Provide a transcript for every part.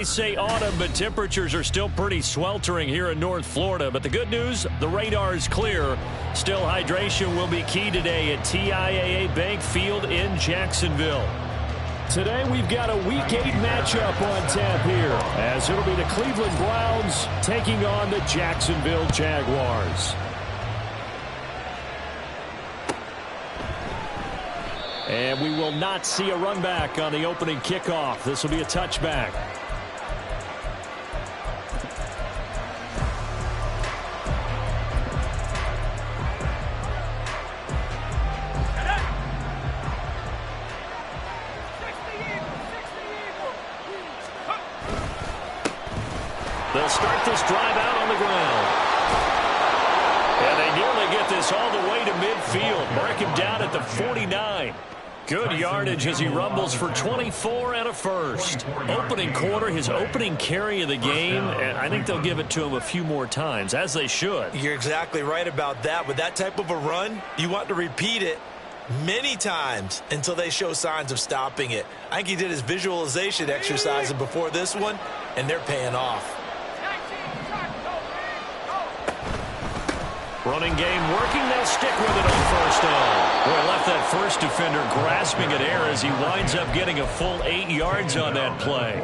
They say autumn, but temperatures are still pretty sweltering here in North Florida. But the good news, the radar is clear. Still, hydration will be key today at TIAA Bank Field in Jacksonville. Today, we've got a Week 8 matchup on tap here, as it'll be the Cleveland Browns taking on the Jacksonville Jaguars. And we will not see a run back on the opening kickoff. This will be a touchback. They'll start this drive out on the ground. And they nearly get this all the way to midfield. Mark him down at the 49. Good yardage as he rumbles for 24 and a first. Opening quarter, his opening carry of the game, and I think they'll give it to him a few more times, as they should. You're exactly right about that. With that type of a run, you want to repeat it many times until they show signs of stopping it. I think he did his visualization exercise before this one, and they're paying off. Running game working. They'll stick with it on first down. Boy, left that first defender grasping at air as he winds up getting a full 8 yards on that play.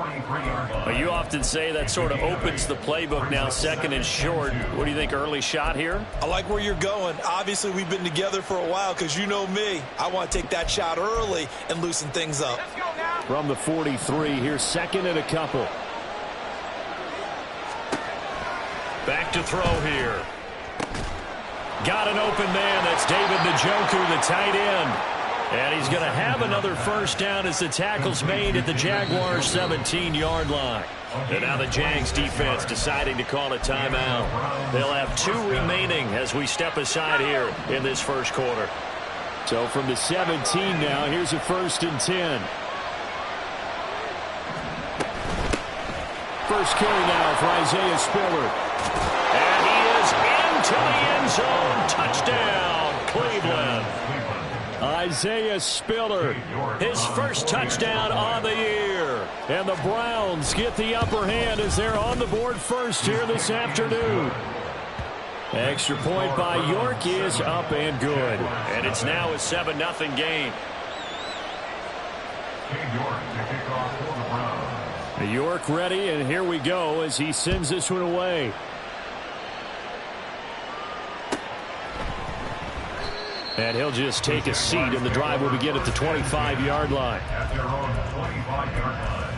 Well, you often say that sort of opens the playbook now, second and short. What do you think, early shot here? I like where you're going. Obviously, we've been together for a while because you know me. I want to take that shot early and loosen things up. From the 43, here's second and a couple. Back to throw here. Got an open man. That's David Njoku, the tight end. And he's going to have another first down as the tackle's made at the Jaguars' 17-yard line. And now the Jags defense deciding to call a timeout. They'll have 2 remaining as we step aside here in this first quarter. So from the 17 now, here's a 1st and 10. First carry now for Isaiah Spiller. And he is into the end zone. Touchdown, Cleveland. Isaiah Spiller, his first touchdown on the year. And the Browns get the upper hand as they're on the board first here this afternoon. Extra point by York is up and good. And it's now a 7-0 game. York ready, and here we go as he sends this one away. And he'll just take a seat, and the drive will begin at the 25-yard line. At their own 25-yard line.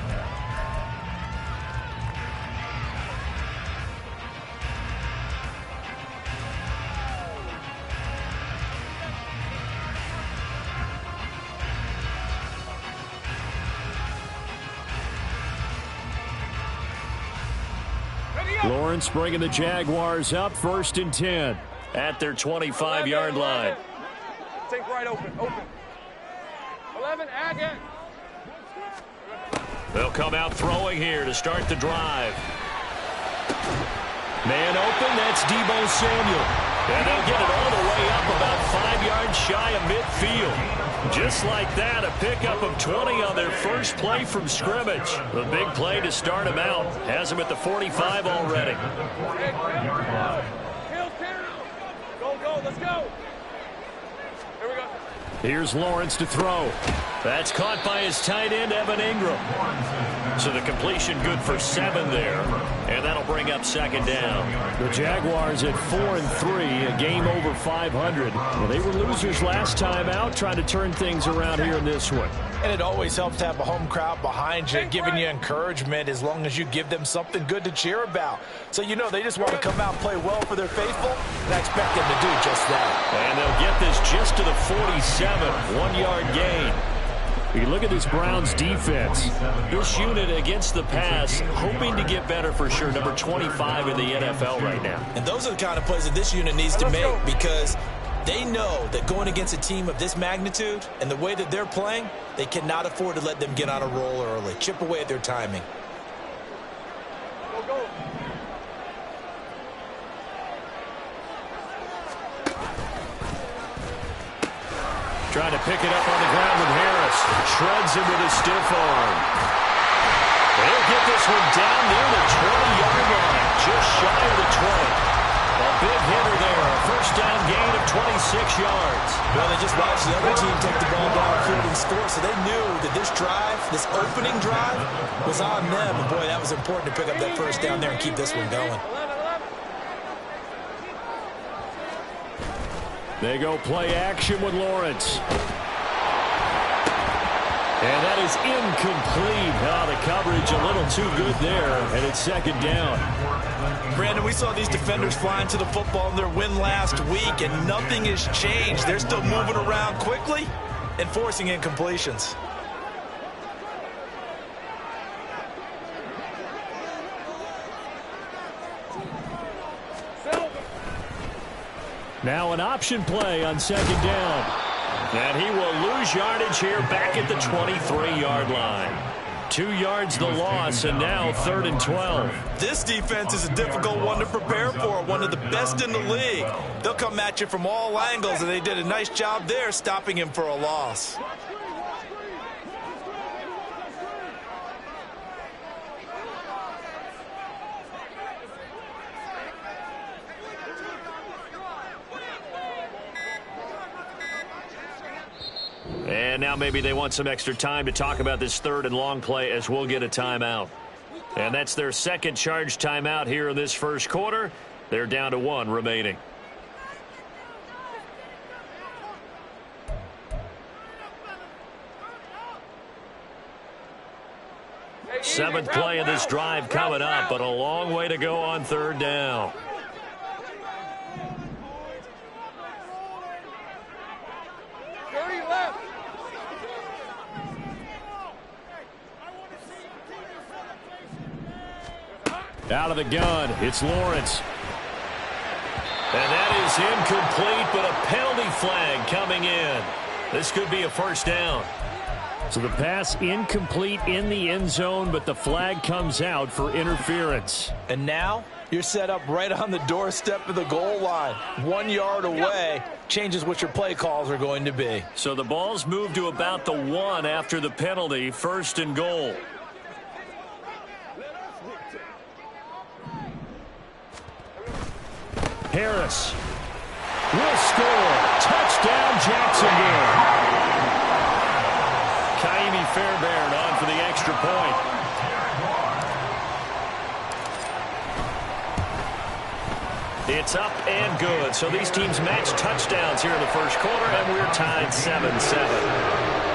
Lawrence bringing the Jaguars up, 1st and 10 at their 25-yard line. Take right open. 11, again. They'll come out throwing here to start the drive. Man open, that's Deebo Samuel. And they'll get it all the way up about 5 yards shy of midfield. Just like that, a pickup of 20 on their first play from scrimmage. The big play to start him out. Has him at the 45 already. Go, let's go. Here we go. Here's Lawrence to throw. That's caught by his tight end, Evan Ingram. So the completion good for 7 there. And that'll bring up 2nd down. The Jaguars at 4-3, a game over 500. Well, they were losers last time out, trying to turn things around here in this one. And it always helps to have a home crowd behind you, giving you encouragement as long as you give them something good to cheer about. So you know they just want to come out and play well for their faithful, and I expect them to do just that. And they'll get this just to the 47, 1-yard gain. You look at this Browns defense. This unit against the pass, hoping to get better for sure. Number 25 in the NFL right now. And those are the kind of plays that this unit needs to make because they know that going against a team of this magnitude and the way that they're playing, they cannot afford to let them get on a roll early. Chip away at their timing. Go. Trying to pick it up on the ground with Harris. Shreds him with a stiff arm. He'll get this one down near the 20-yard line, just shy of the 20. A big hitter there, a first down gain of 26 yards. Well, they just watched the other team take the ball downfield and score, so they knew that this drive, this opening drive, was on them. And, boy, that was important to pick up that first down there and keep this one going. They go play action with Lawrence. And that is incomplete. Oh, the coverage a little too good there, and it's second down. Brandon, we saw these defenders flying to the football in their win last week, and nothing has changed. They're still moving around quickly and forcing incompletions. Now an option play on second down. And he will lose yardage here back at the 23-yard line. 2 yards the loss, and now 3rd and 12. This defense is a difficult one to prepare for, one of the best in the league. They'll come at you from all angles, and they did a nice job there stopping him for a loss. And now maybe they want some extra time to talk about this 3rd and long play as we'll get a timeout. And that's their second charge timeout here in this first quarter. They're down to 1 remaining. Seventh play of this drive coming up, but a long way to go on 3rd down. Out of the gun, it's Lawrence. And that is incomplete, but a penalty flag coming in. This could be a first down. So the pass incomplete in the end zone, but the flag comes out for interference. And now you're set up right on the doorstep of the goal line. 1 yard away changes what your play calls are going to be. So the ball's moved to about the 1 after the penalty, 1st and goal. Harris will score. Touchdown, Jacksonville. Ka'imi Fairbairn on for the extra point. It's up and good. So these teams match touchdowns here in the first quarter, and we're tied 7-7.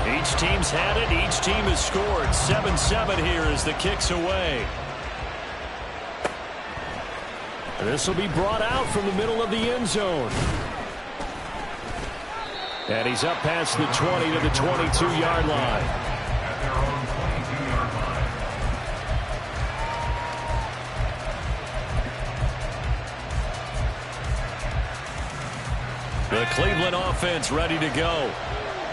Each team's had it. Each team has scored. 7-7 here as the kick's away. This will be brought out from the middle of the end zone. And he's up past the 20 to the 22-yard line. The Cleveland offense ready to go.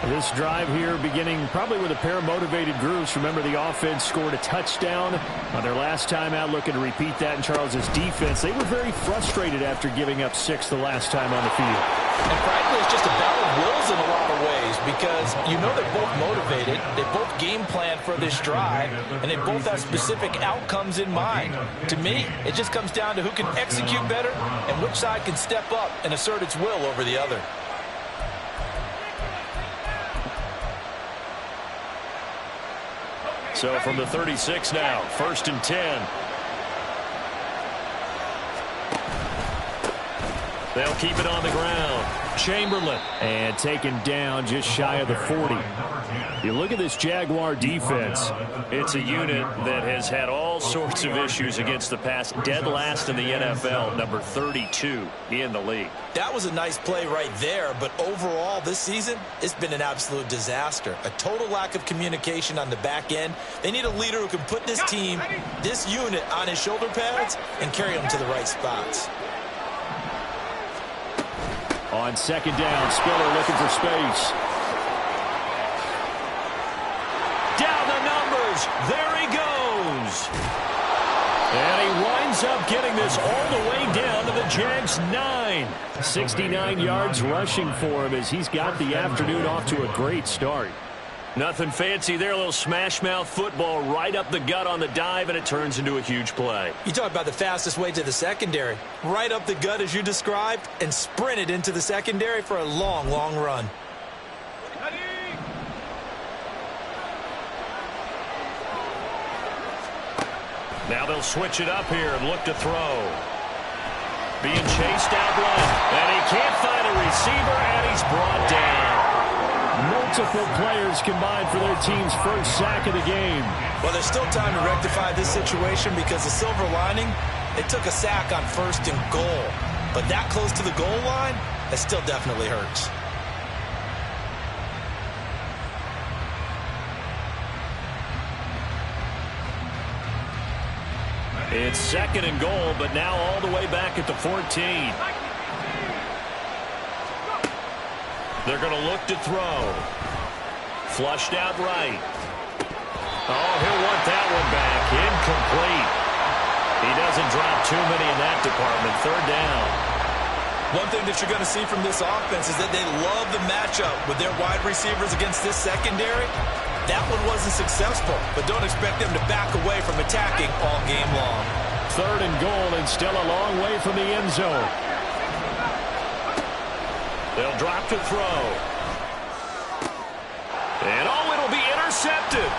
This drive here beginning probably with a pair of motivated groups. Remember, the offense scored a touchdown on their last time out, looking to repeat that in Charles's defense. They were very frustrated after giving up 6 the last time on the field. And frankly, it's just a battle of wills in a lot of ways because you know they're both motivated. They both game plan for this drive, and they both have specific outcomes in mind. To me, it just comes down to who can execute better and which side can step up and assert its will over the other. So from the 36 now, 1st and 10. They'll keep it on the ground. Chamberlain. And taken down just shy of the 40. You look at this Jaguar defense. It's a unit that has had all sorts of issues against the pass. Dead last in the NFL, number 32 in the league. That was a nice play right there, but overall this season, it's been an absolute disaster. A total lack of communication on the back end. They need a leader who can put this team, this unit, on his shoulder pads and carry them to the right spots. On second down, Spiller looking for space. Down the numbers. There he goes. throws. And he winds up getting this all the way down to the Jags' 9. 69 yards rushing for him as he's got the afternoon off to a great start. Nothing fancy there, a little smash-mouth football right up the gut on the dive, and it turns into a huge play. You talk about the fastest way to the secondary. Right up the gut as you described, and sprinted into the secondary for a long, long run. Now they'll switch it up here and look to throw. Being chased out left, and he can't find a receiver, and he's brought down. Multiple players combined for their team's first sack of the game. Well, there's still time to rectify this situation because the silver lining, it took a sack on 1st and goal. But that close to the goal line, it still definitely hurts. It's 2nd and goal, but now all the way back at the 14. They're going to look to throw. Flushed out right. Oh, he'll want that one back. Incomplete. He doesn't drop too many in that department. 3rd down. One thing that you're going to see from this offense is that they love the matchup with their wide receivers against this secondary. That one wasn't successful, but don't expect them to back away from attacking all game long. 3rd and goal and still a long way from the end zone. They'll drop to throw. And it'll be intercepted.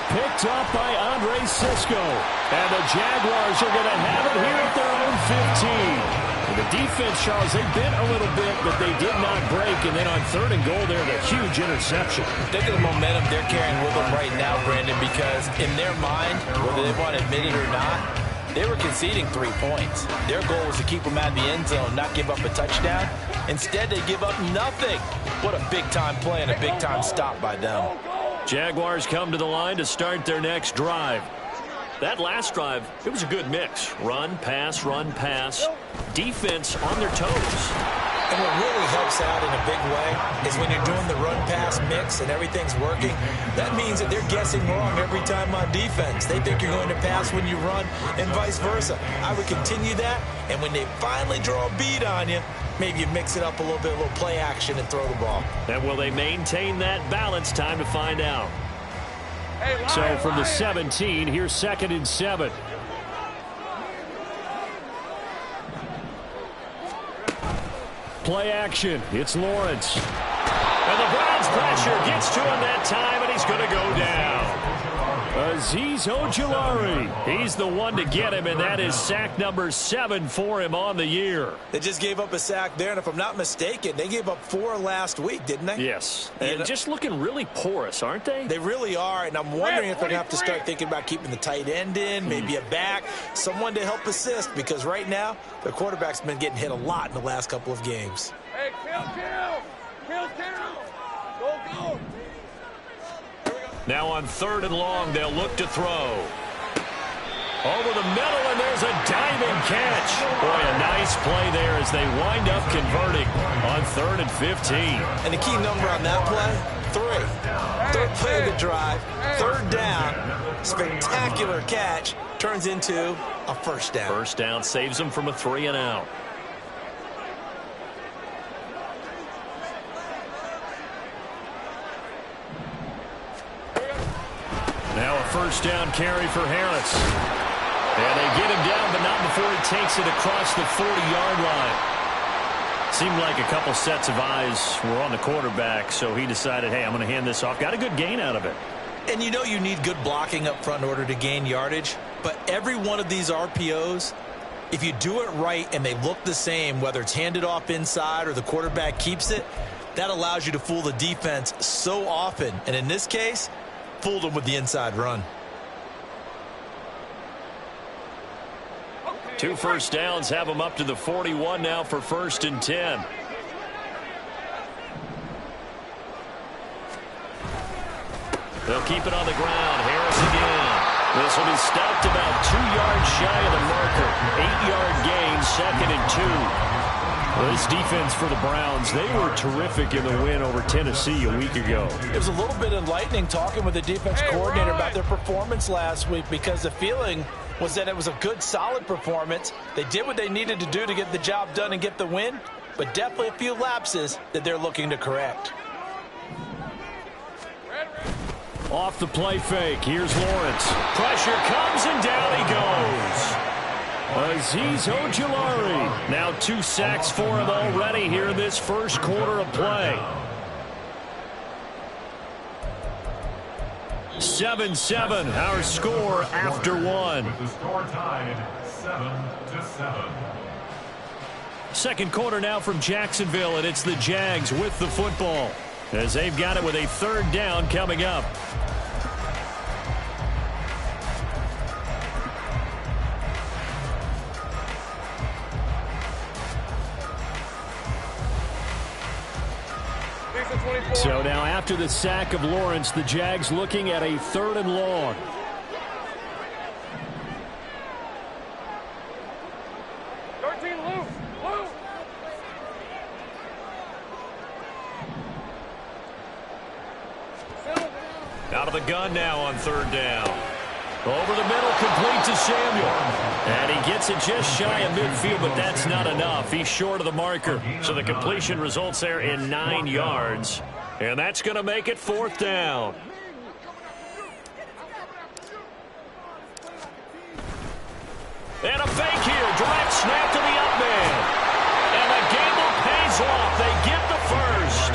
Picked up by Andre Cisco. And the Jaguars are going to have it here at their own 15. And the defense, Charles, they bit a little bit, but they did not break. And then on 3rd and goal, there's a huge interception. Think of the momentum they're carrying with them right now, Brandon, because in their mind, whether they want to admit it or not, they were conceding 3 points. Their goal was to keep them out of the end zone, not give up a touchdown. Instead, they give up nothing. What a big-time play and a big-time stop by them. Jaguars come to the line to start their next drive. That last drive, it was a good mix. Run, pass, defense on their toes. And what really helps out in a big way is when you're doing the run-pass mix and everything's working, that means that they're guessing wrong every time on defense. They think you're going to pass when you run and vice versa. I would continue that, and when they finally draw a beat on you, maybe you mix it up a little bit, a little play action and throw the ball. And will they maintain that balance? Time to find out. So from the 17, here's 2nd and 7. Play action. It's Lawrence. And the Browns pressure gets to him that time, and he's going to go down. Azeez Ojulari. He's the one to get him, and that is sack number 7 for him on the year. They just gave up a sack there, and if I'm not mistaken, they gave up 4 last week, didn't they? Yes. And just looking really porous, aren't they? They really are, and I'm wondering if they're going to have to start thinking about keeping the tight end in, maybe a back, someone to help assist, because right now, their quarterback's been getting hit a lot in the last couple of games. Hey, kill. Go. Now on 3rd and long, they'll look to throw. Over the middle, and there's a diving catch. Boy, a nice play there as they wind up converting on 3rd and 15. And the key number on that play, 3. 3rd play of the drive, 3rd down, spectacular catch, turns into a 1st down. 1st down saves them from a 3 and out. Now a 1st down carry for Harris. And they get him down, but not before he takes it across the 40-yard line. Seemed like a couple sets of eyes were on the quarterback, so he decided, hey, I'm going to hand this off. Got a good gain out of it. And you know you need good blocking up front in order to gain yardage, but every one of these RPOs, if you do it right and they look the same, whether it's handed off inside or the quarterback keeps it, that allows you to fool the defense so often. And in this case, fooled them with the inside run. 2 1st downs have them up to the 41 now for 1st and 10. They'll keep it on the ground. Harris again. This will be stopped about 2 yards shy of the marker. 8-yard gain, 2nd and 2. Well, this defense for the Browns, they were terrific in the win over Tennessee a week ago. It was a little bit enlightening talking with the defense coordinator about their performance last week, because the feeling was that it was a good, solid performance. They did what they needed to do to get the job done and get the win, but definitely a few lapses that they're looking to correct. Off the play fake, here's Lawrence. Pressure comes and down he goes. Azeez Ojulari. Now 2 sacks for him already here in this first quarter of play. 7-7, our score after one. With the score tied 7-7. Second quarter now from Jacksonville, and it's the Jags with the football, as they've got it with a third down coming up. So now after the sack of Lawrence, the Jags looking at a 3rd and long. Out of the gun now on 3rd down. Over the middle, complete to Samuel. And he gets it just shy of midfield, but that's not enough. He's short of the marker. So the completion results there in 9 yards. And that's going to make it 4th down. And a fake here. Direct snap to the up man. And the gamble pays off. They get the first.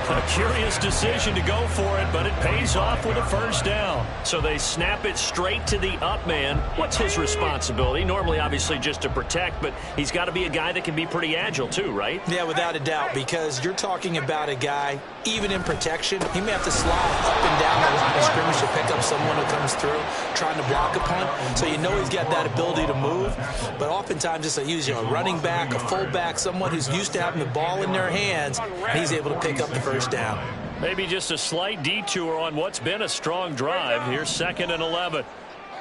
A curious decision to go for it, but it pays off with a 1st down. So they snap it straight to the up man. What's his responsibility? Normally, obviously, just to protect, but he's got to be a guy that can be pretty agile too, right? Yeah, without a doubt, because you're talking about a guy, even in protection, he may have to slide up and down the line of scrimmage to pick up someone who comes through trying to block a punt. So you know he's got that ability to move, but oftentimes it's a running back, a fullback, someone who's used to having the ball in their hands, and he's able to pick up the 1st down. Maybe just a slight detour on what's been a strong drive. Here's 2nd and 11.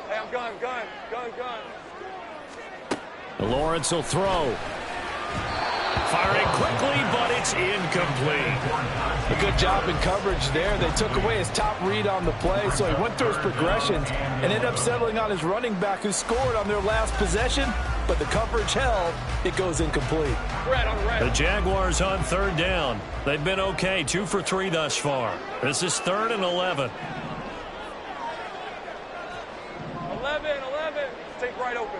Hey, I'm gun. Lawrence will throw. Firing quickly, but it's incomplete. A good job in coverage there. They took away his top read on the play, so he went through his progressions and ended up settling on his running back, who scored on their last possession, but the coverage held. It goes incomplete. The Jaguars on 3rd down. They've been okay, 2 for 3 thus far. This is 3rd and 11. 11. Take right open.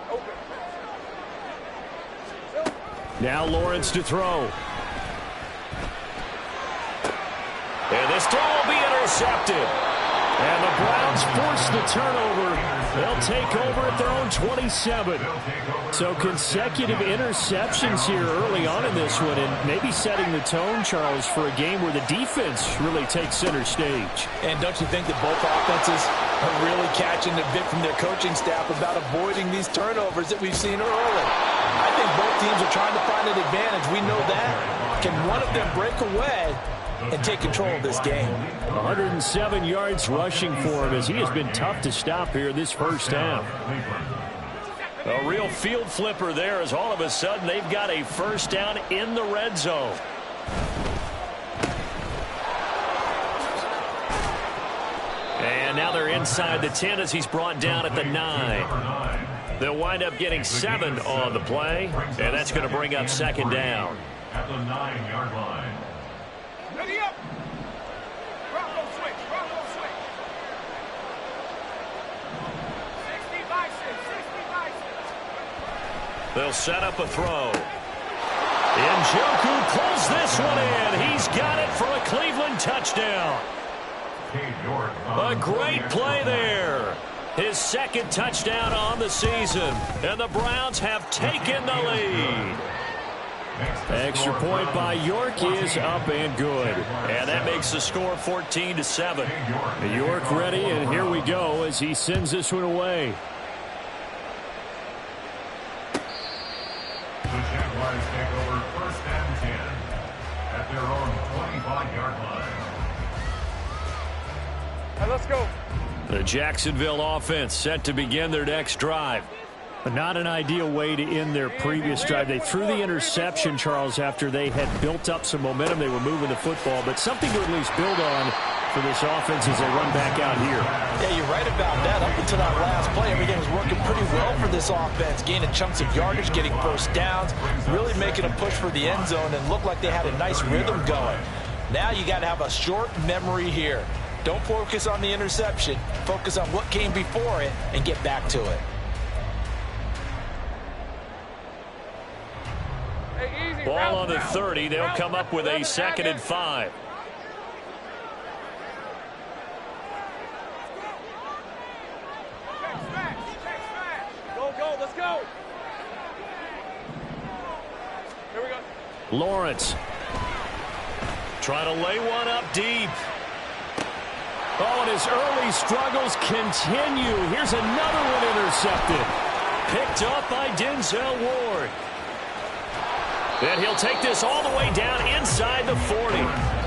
Now Lawrence to throw. And this throw will be intercepted. And the Browns force the turnover. They'll take over at their own 27. So consecutive interceptions here early on in this one, and maybe setting the tone, Charles, for a game where the defense really takes center stage. And don't you think that both offenses are really catching a bit from their coaching staff about avoiding these turnovers that we've seen early? I think both teams are trying to find an advantage. We know that. Can one of them break away and take control of this game? 107 yards rushing for him, as he has been tough to stop here this 1st half. A real field flipper there, as all of a sudden they've got a 1st down in the red zone. And now they're inside the 10 as he's brought down at the 9. They'll wind up getting 7 on the play, and that's going to bring up 2nd down. At the 9-yard line. Ready up. Bronco switch. 60 by 6. They'll set up a throw. Njoku pulls this one in. He's got it for a Cleveland touchdown. A great play there. His 2nd touchdown on the season. And the Browns have taken the lead. Extra point by York is up and good. And that makes the score 14-7. York ready, and here we go as he sends this one away. The Jaguars take over 1st and 10 at their own 25-yard line. Hey, let's go. The Jacksonville offense set to begin their next drive. Not an ideal way to end their previous drive. They threw the interception, Charles, after they had built up some momentum. They were moving the football, but something to at least build on for this offense as they run back out here. Yeah, you're right about that. Up until that last play, everything was working pretty well for this offense, gaining chunks of yardage, getting first downs, really making a push for the end zone, and looked like they had a nice rhythm going. Now you got to have a short memory here. Don't focus on the interception. Focus on what came before it and get back to it. Ball on the 30. They'll come up with a 2nd and 5. Go, let's go. Here we go. Lawrence trying to lay one up deep. Oh, and his early struggles continue. Here's another one intercepted. Picked up by Denzel Ward. And he'll take this all the way down inside the 40.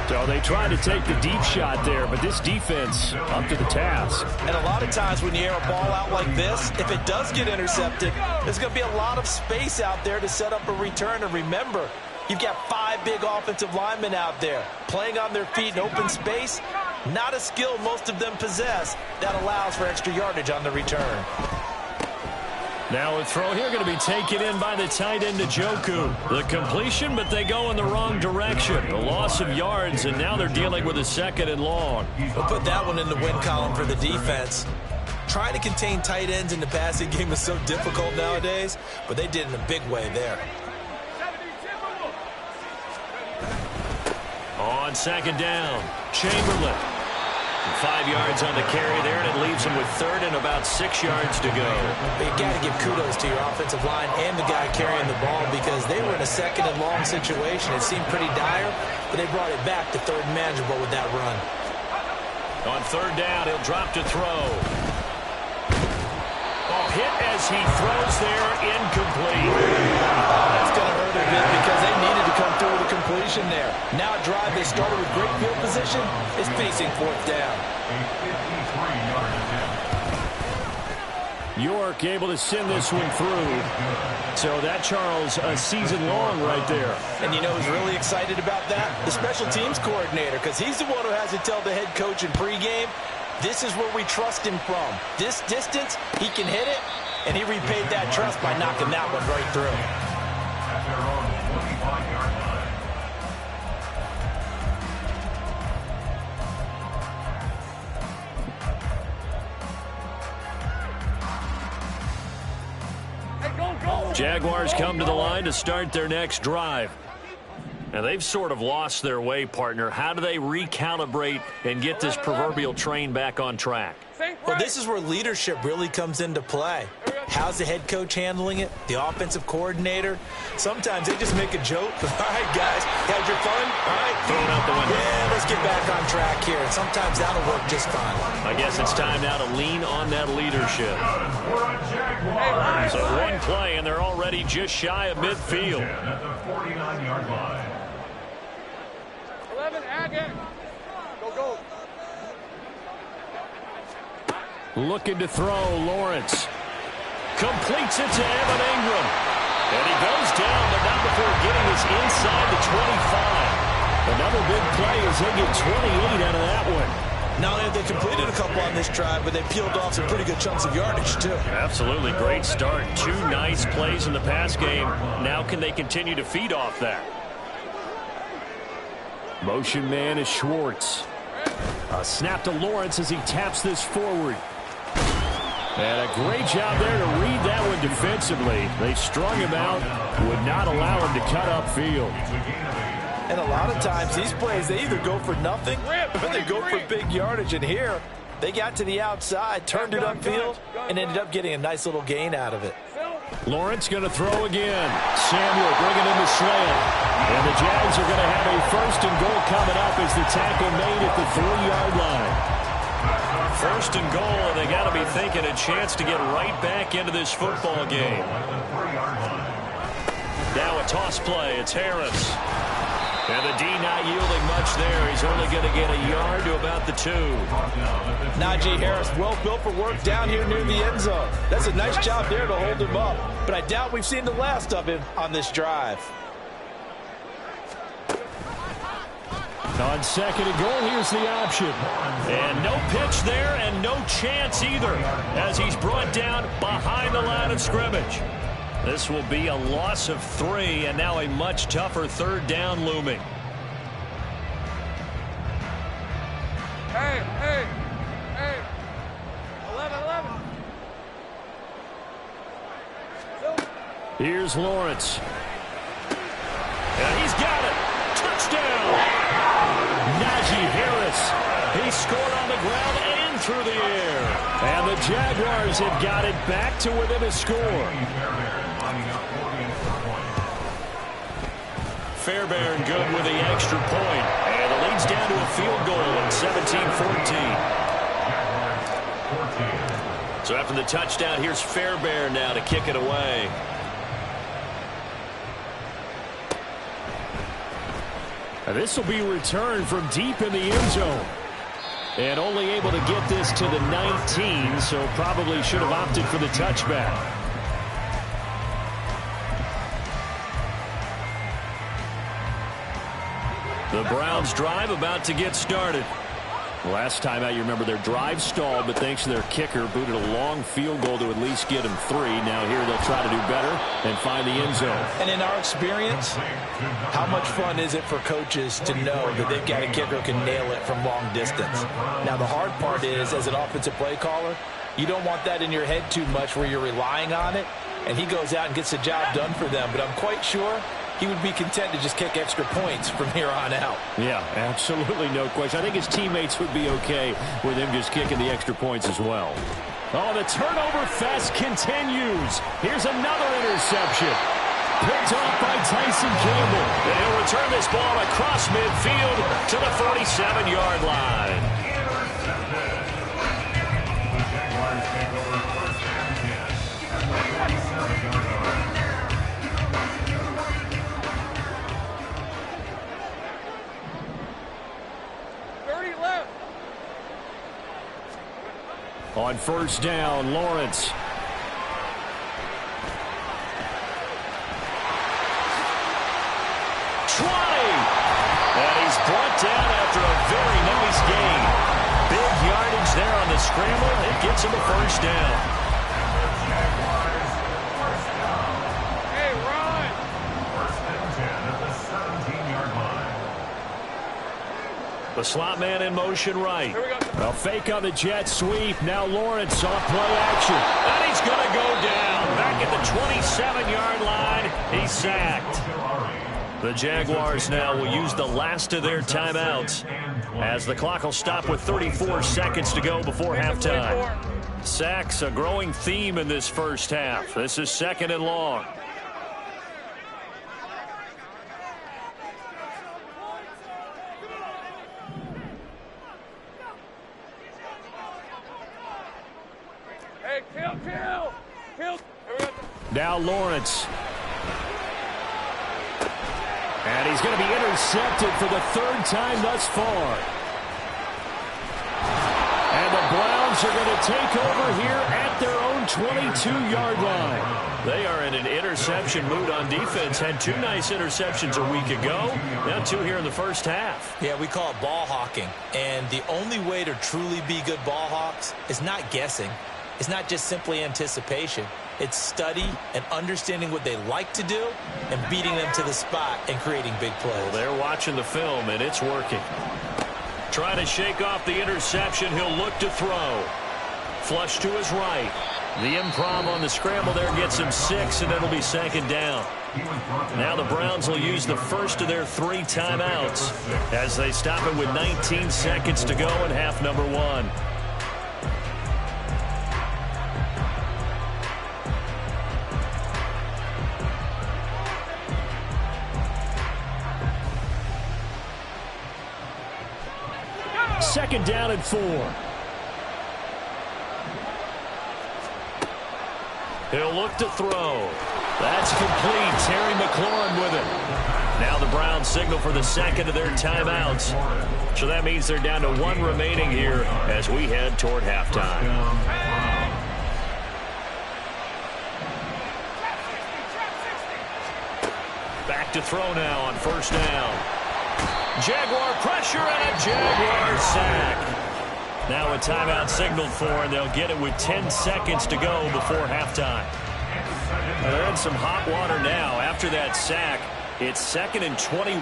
So they tried to take the deep shot there, but this defense up to the task. And a lot of times when you air a ball out like this, if it does get intercepted, there's going to be a lot of space out there to set up a return. And remember, you've got 5 big offensive linemen out there playing on their feet in open space. Not a skill most of them possess that allows for extra yardage on the return. Now a throw here going to be taken in by the tight end Njoku. The completion, but they go in the wrong direction. A loss of yards, and now they're dealing with a 2nd and long. We'll put that one in the win column for the defense. Trying to contain tight ends in the passing game is so difficult nowadays, but they did in a big way there. On 2nd down, Chamberlain. 5 yards on the carry there, and it leaves him with 3rd and about 6 yards to go. But you got to give kudos to your offensive line and the guy carrying the ball because they were in a 2nd and long situation. It seemed pretty dire, but they brought it back to 3rd and manageable with that run. On 3rd down, he'll drop to throw. Oh, hit as he throws there, incomplete. That's going to hurt a bit because they needed to come through with a completion there. Now a drive they started with great field position is facing 4th down. York able to send this one through. So that, Charles, a season long right there. And you know who's really excited about that? The special teams coordinator, because he's the one who has to tell the head coach in pregame, this is where we trust him from. This distance, he can hit it, and he repaid that trust by knocking that one right through. At their own 25-yard line. Jaguars come to the line to start their next drive. Now, they've sort of lost their way, partner. How do they recalibrate and get this proverbial train back on track? Well, this is where leadership really comes into play. How's the head coach handling it? The offensive coordinator? Sometimes they just make a joke. All right, guys, had your fun? All right. Throw it out the window. Yeah, let's get back on track here. And sometimes that'll work just fine. I guess it's time now to lean on that leadership. So one play, and they're already just shy of midfield. At the 49-yard line. 11, Agate. Go. Looking to throw, Lawrence. Completes it to Evan Ingram. And he goes down, but not before getting this inside the 25. Another big play as they get 28 out of that one. Not only have they completed a couple on this drive, but they peeled off some pretty good chunks of yardage, too. Absolutely great start. 2 nice plays in the pass game. Now can they continue to feed off that? Motion man is Schwartz. A snap to Lawrence as he taps this forward. And a great job there to read that one defensively. They strung him out, would not allow him to cut upfield. And a lot of times these plays, they either go for nothing or they go for big yardage. And here, they got to the outside, turned it upfield, and ended up getting a nice little gain out of it. Lawrence going to throw again. Samuel bringing in the slant. And the Jags are going to have a 1st and goal coming up as the tackle made at the 3-yard line. 1st and goal, and they got to be thinking a chance to get right back into this football game. Now a toss play. It's Harris. And the D not yielding much there. He's only going to get a yard to about the 2. Najee Harris, well built for work down here near the end zone. That's a nice job there to hold him up. But I doubt we've seen the last of him on this drive. On 2nd and goal, here's the option. And no pitch there and no chance either as he's brought down behind the line of scrimmage. This will be a loss of 3 and now a much tougher 3rd down looming. Hey. 11. Here's Lawrence. And he's got it. Touchdown. Najee Harris. He scored on the ground and through the air. And the Jaguars have got it back to within a score. Fairbairn good with the extra point. And the lead's down to a field goal at 17-14. So after the touchdown, here's Fairbairn now to kick it away. And this will be returned from deep in the end zone. And only able to get this to the 19, so probably should have opted for the touchback. The Browns drive about to get started. Last time out, you remember their drive stalled, but thanks to their kicker, booted a long field goal to at least get them 3. Now here they'll try to do better and find the end zone. And in our experience, how much fun is it for coaches to know that they've got a kicker who can nail it from long distance? Now the hard part is, as an offensive play caller, you don't want that in your head too much where you're relying on it, and he goes out and gets the job done for them. But I'm quite sure he would be content to just kick extra points from here on out. Yeah, absolutely no question. I think his teammates would be okay with him just kicking the extra points as well. Oh, the turnover fest continues. Here's another interception. Picked off by Tyson Campbell. And he'll return this ball across midfield to the 47-yard line. The Jaguars take over 1st and 10 at the 47-yard line. On 1st down, Lawrence. And he's brought down after a very nice gain. Big yardage there on the scramble. It gets him a 1st down. Hey, run! 1st and 10 at the 17-yard line. The slot man in motion right. Here we go. A fake on the jet sweep. Now Lawrence off play action. And he's going to go down. Back at the 27-yard line. He's sacked. The Jaguars now will use the last of their timeouts as the clock will stop with 34 seconds to go before halftime. Sacks, a growing theme in this first half. This is 2nd and long. Hey, kill! Here we go. Now Lawrence. And he's going to be intercepted for the 3rd time thus far. And the Browns are going to take over here at their own 22-yard line. They are in an interception mood on defense. Had 2 nice interceptions a week ago. Now 2 here in the first half. Yeah, we call it ball hawking. And the only way to truly be good ball hawks is not guessing. It's not just simply anticipation. It's study and understanding what they like to do and beating them to the spot and creating big plays. Well, they're watching the film, and it's working. Trying to shake off the interception. He'll look to throw. Flush to his right. The improv on the scramble there gets him 6, and it'll be 2nd down. Now the Browns will use the first of their 3 timeouts as they stop it with 19 seconds to go in half number 1. Second down and 4. He'll look to throw. That's complete. Terry McLaurin with it. Now the Browns signal for the second of their timeouts. So that means they're down to one remaining here as we head toward halftime. Back to throw now on first down. Jaguar pressure and a Jaguar sack. Now a timeout signaled for, and they'll get it with 10 seconds to go before halftime. They're in some hot water now. After that sack, it's 2nd and 21.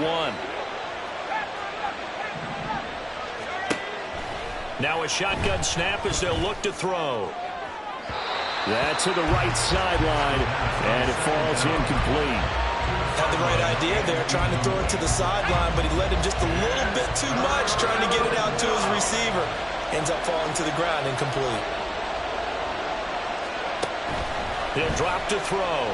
Now a shotgun snap as they'll look to throw. That's to the right sideline, and it falls incomplete. Had the right idea there, trying to throw it to the sideline, but he let him just a little bit too much, trying to get it out to his receiver. Ends up falling to the ground, incomplete. He'll drop to throw.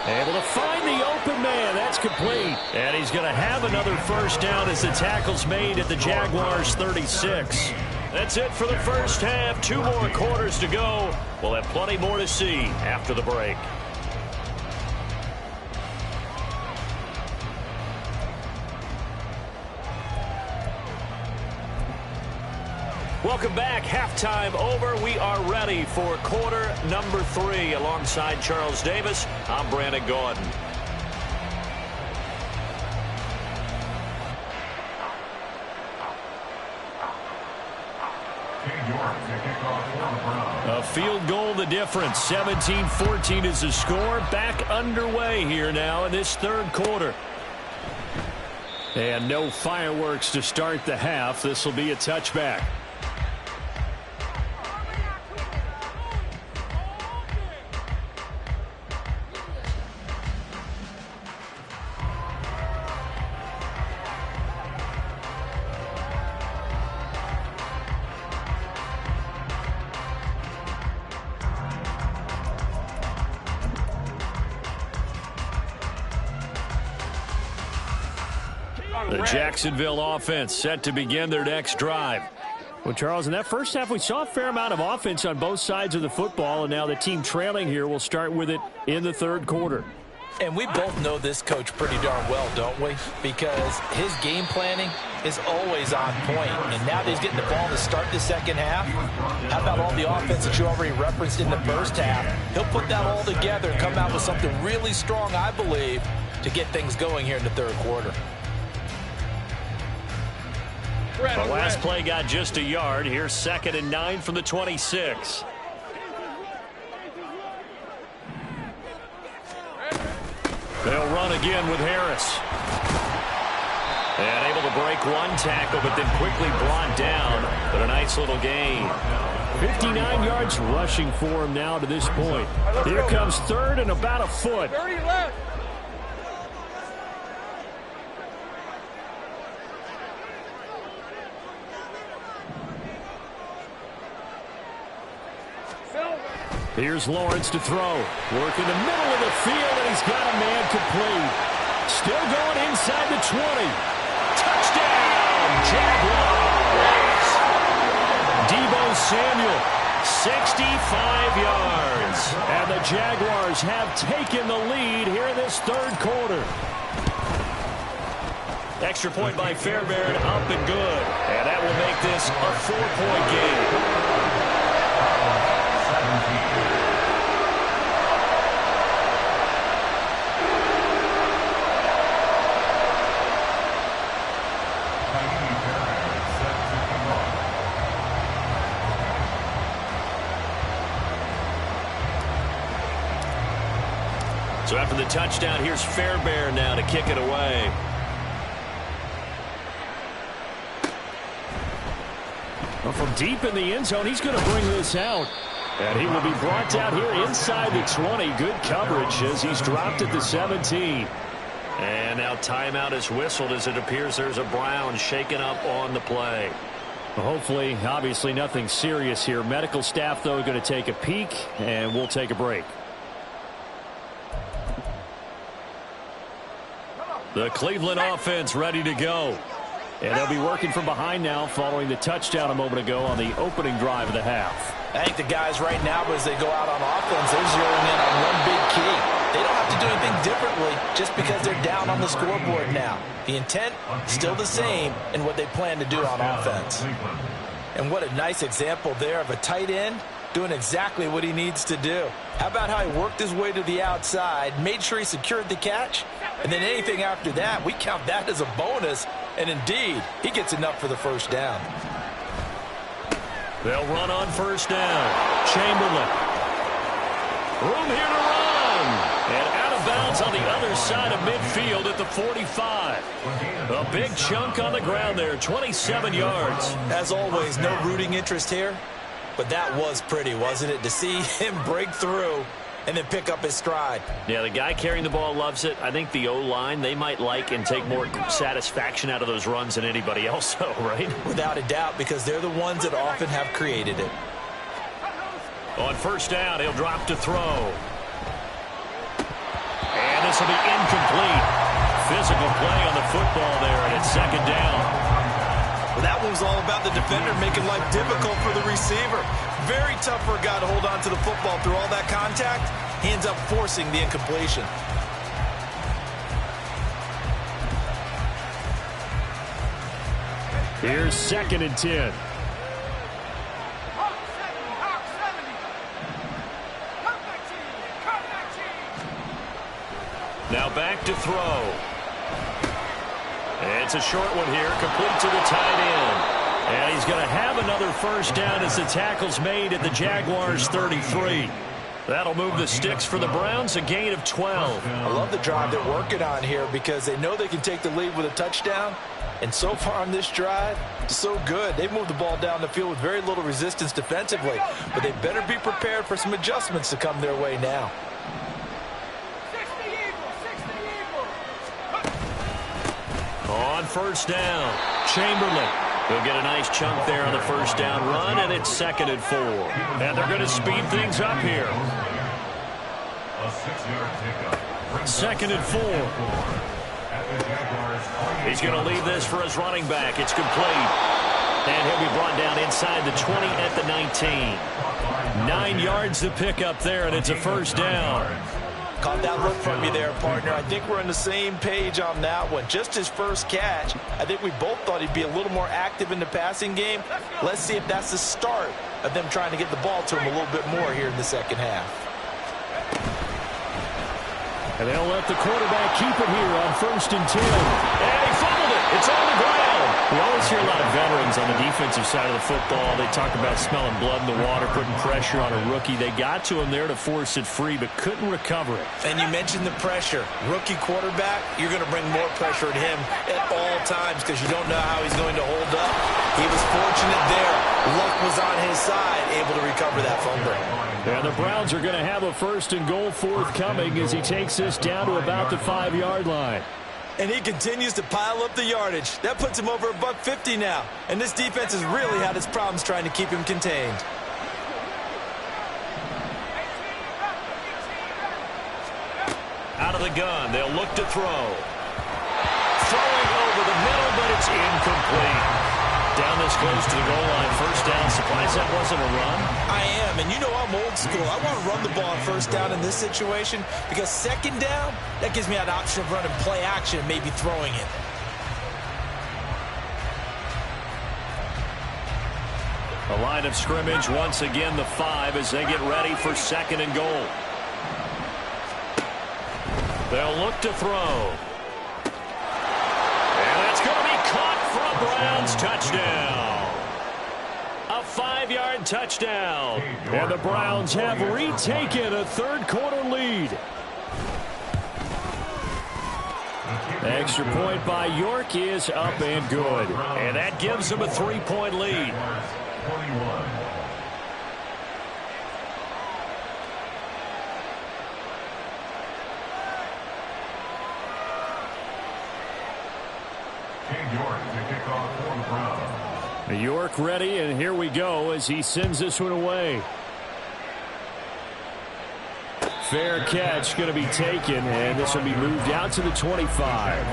Able to find the open man. That's complete. And he's going to have another first down as the tackle's made at the Jaguars' 36. That's it for the first half. 2 more quarters to go. We'll have plenty more to see after the break. Welcome back. Halftime over. We are ready for quarter number 3. Alongside Charles Davis, I'm Brandon Gaudin. A field goal the difference. 17-14 is the score. Back underway here now in this third quarter. And no fireworks to start the half. This will be a touchback. The Jacksonville offense set to begin their next drive. Well, Charles, in that first half, we saw a fair amount of offense on both sides of the football, and now the team trailing here will start with it in the third quarter. And we both know this coach pretty darn well, don't we? Because his game planning is always on point. And now that he's getting the ball to start the second half, how about all the offense that you already referenced in the first half? He'll put that all together and come out with something really strong, I believe, to get things going here in the third quarter. The last play got just a yard. Here's 2nd and 9 from the 26. They'll run again with Harris. And able to break one tackle, but then quickly brought down. But a nice little gain. 59 yards rushing for him now to this point. Here comes third and about a foot. 30 left. Here's Lawrence to throw. Work in the middle of the field, and he's got a man complete. Still going inside the 20. Touchdown, Jaguars! Deebo Samuel, 65 yards. And the Jaguars have taken the lead here in this third quarter. Extra point by Fairbairn, up and good. And that will make this a 4-point game. So after the touchdown, here's Fairbairn now to kick it away. Well, from deep in the end zone, he's going to bring this out. And he will be brought down here inside the 20. Good coverage as he's dropped at the 17. And now timeout is whistled as it appears there's a Brown shaken up on the play. Well, hopefully, obviously nothing serious here. Medical staff, though, going to take a peek, and we'll take a break. The Cleveland offense ready to go. And they'll be working from behind now following the touchdown a moment ago on the opening drive of the half. I think the guys right now, as they go out on offense, they're zeroing in on one big key. They don't have to do anything differently just because they're down on the scoreboard now. The intent, still the same in what they plan to do on offense. And what a nice example there of a tight end doing exactly what he needs to do. How about how he worked his way to the outside, made sure he secured the catch, and then anything after that, we count that as a bonus. And indeed, he gets enough for the first down. They'll run on first down. Chamberlain. Room here to run. And out of bounds on the other side of midfield at the 45. A big chunk on the ground there, 27 yards. As always, no rooting interest here. But that was pretty, wasn't it? To see him break through and then pick up his stride. Yeah, the guy carrying the ball loves it. I think the O-line, they might like and take more satisfaction out of those runs than anybody else, though, right? Without a doubt, because they're the ones that often have created it. On first down, he'll drop to throw. And this will be incomplete. Physical play on the football there, and it's second down. Well, that one was all about the defender making life difficult for the receiver. Very tough for a guy to hold on to the football through all that contact. He ends up forcing the incompletion. Here's 2nd and 10. Now back to throw. It's a short one here, complete to the tight end. And he's going to have another first down as the tackle's made at the Jaguars' 33. That'll move the sticks for the Browns, a gain of 12. I love the drive they're working on here because they know they can take the lead with a touchdown. And so far on this drive, so good. They moved the ball down the field with very little resistance defensively. But they better be prepared for some adjustments to come their way now. On first down, Chamberlain. He'll get a nice chunk there on the first down run, and it's 2nd and 4. And they're going to speed things up here. A 6-yard pickup. 2nd and 4. He's going to leave this for his running back. It's complete. And he'll be brought down inside the 20 at the 19. 9 yards to pick up there, and it's a first down. Caught that look from you there, partner. I think we're on the same page on that one. Just his first catch. I think we both thought he'd be a little more active in the passing game. Let's see if that's the start of them trying to get the ball to him a little bit more here in the second half. And they'll let the quarterback keep it here on 1st and 10. And he fumbled it. It's on the ground. We always hear a lot of veterans on the defensive side of the football. They talk about smelling blood in the water, putting pressure on a rookie. They got to him there to force it free, but couldn't recover it. And you mentioned the pressure. Rookie quarterback, you're going to bring more pressure at him at all times because you don't know how he's going to hold up. He was fortunate there. Luck was on his side, able to recover that fumble. And the Browns are going to have a 1st and goal forthcoming as he takes this down to about the 5-yard line. And he continues to pile up the yardage. That puts him over $150 now. And this defense has really had its problems trying to keep him contained. Out of the gun, they'll look to throw. Throwing over the middle, but it's incomplete. Down this close to the goal line, first down. Surprised that wasn't a run. I am, and you know I'm old school. I want to run the ball on first down in this situation because second down, that gives me an option of running play action and maybe throwing it. A line of scrimmage, once again the 5 as they get ready for 2nd and goal. They'll look to throw. And that's going to be caught for a Browns touchdown. A 5-yard touchdown. And the Browns have retaken a third-quarter lead. Extra point by York is up and good. And that gives them a 3-point lead. 21. York ready, and here we go as he sends this one away. Fair catch going to be taken, and this will be moved out to the 25.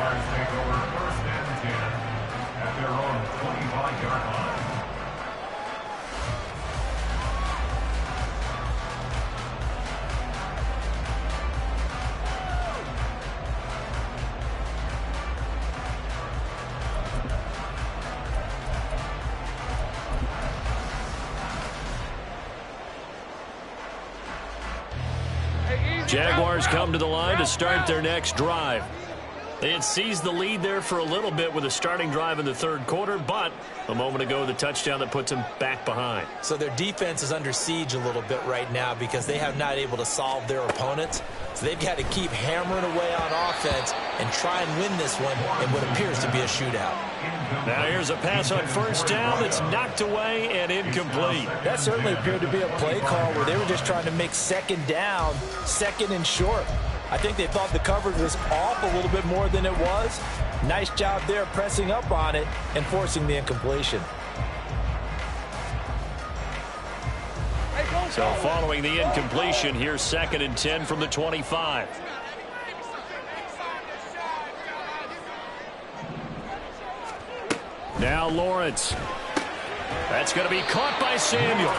Jaguars come to the line to start their next drive. They had seized the lead there for a little bit with a starting drive in the third quarter, but a moment ago, the touchdown that puts them back behind. So their defense is under siege a little bit right now because they have not able to solve their opponents. So they've got to keep hammering away on offense and try and win this one in what appears to be a shootout. Now here's a pass on first down that's knocked away and incomplete. That certainly appeared to be a play call where they were just trying to make second down, second and short. I think they thought the coverage was off a little bit more than it was. Nice job there pressing up on it and forcing the incompletion. So following the incompletion, here's 2nd and 10 from the 25. Now Lawrence. That's going to be caught by Samuel.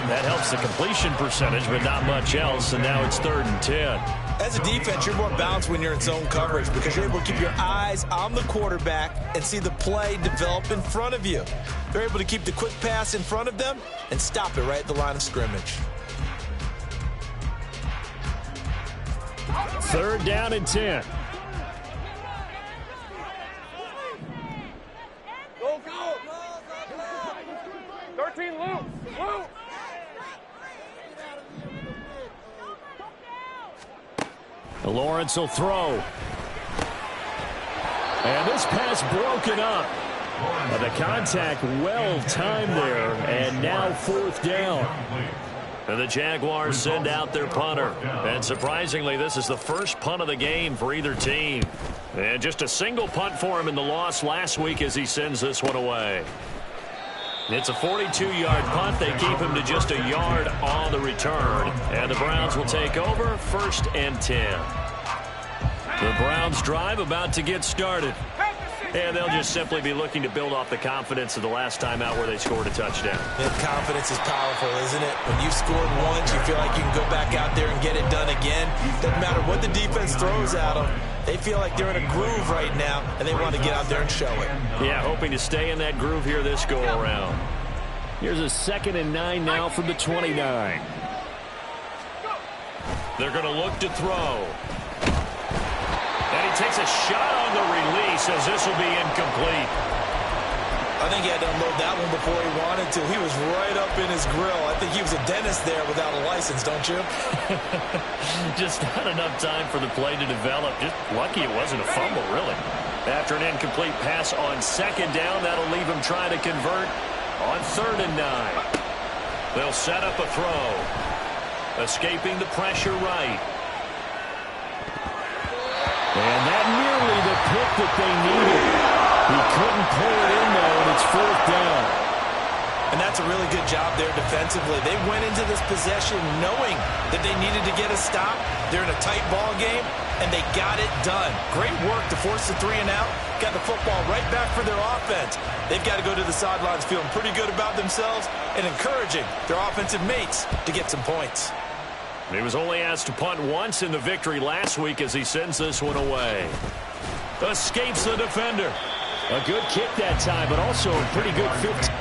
That helps the completion percentage, but not much else, and now it's 3rd and 10. As a defense, you're more balanced when you're in zone coverage because you're able to keep your eyes on the quarterback and see the play develop in front of you. They're able to keep the quick pass in front of them and stop it right at the line of scrimmage. 3rd down and 10. Go, go. 13, Luke. Luke. Lawrence will throw. And this pass broken up. The contact well timed there, and now 4th down. And the Jaguars send out their punter. And surprisingly, this is the first punt of the game for either team. And just a single punt for him in the loss last week as he sends this one away. It's a 42-yard punt. They keep him to just a yard on the return. And the Browns will take over 1st and 10. The Browns drive about to get started. And they'll just simply be looking to build off the confidence of the last time out where they scored a touchdown. That confidence is powerful, isn't it? When you've scored once, you feel like you can go back out there and get it done again. Doesn't matter what the defense throws at them. They feel like they're in a groove right now, and they want to get out there and show it. Yeah, hoping to stay in that groove here this go-around. Here's a 2nd and 9 now from the 29. They're going to look to throw. And he takes a shot on the release as this will be incomplete. I think he had to unload that one before he wanted to. He was right up in his grill. I think he was a dentist there without a license, don't you? Just not enough time for the play to develop. Just lucky it wasn't a fumble, really. After an incomplete pass on 2nd down, that'll leave him trying to convert on 3rd and 9. They'll set up a throw. Escaping the pressure right. And that nearly the pick that they needed. He couldn't pull it in, though, and it's 4th down. And that's a really good job there defensively. They went into this possession knowing that they needed to get a stop. They're in a tight ball game, and they got it done. Great work to force the 3 and out. Got the football right back for their offense. They've got to go to the sidelines feeling pretty good about themselves and encouraging their offensive mates to get some points. He was only asked to punt once in the victory last week as he sends this one away. Escapes the defender. A good kick that time, but also a pretty good 15.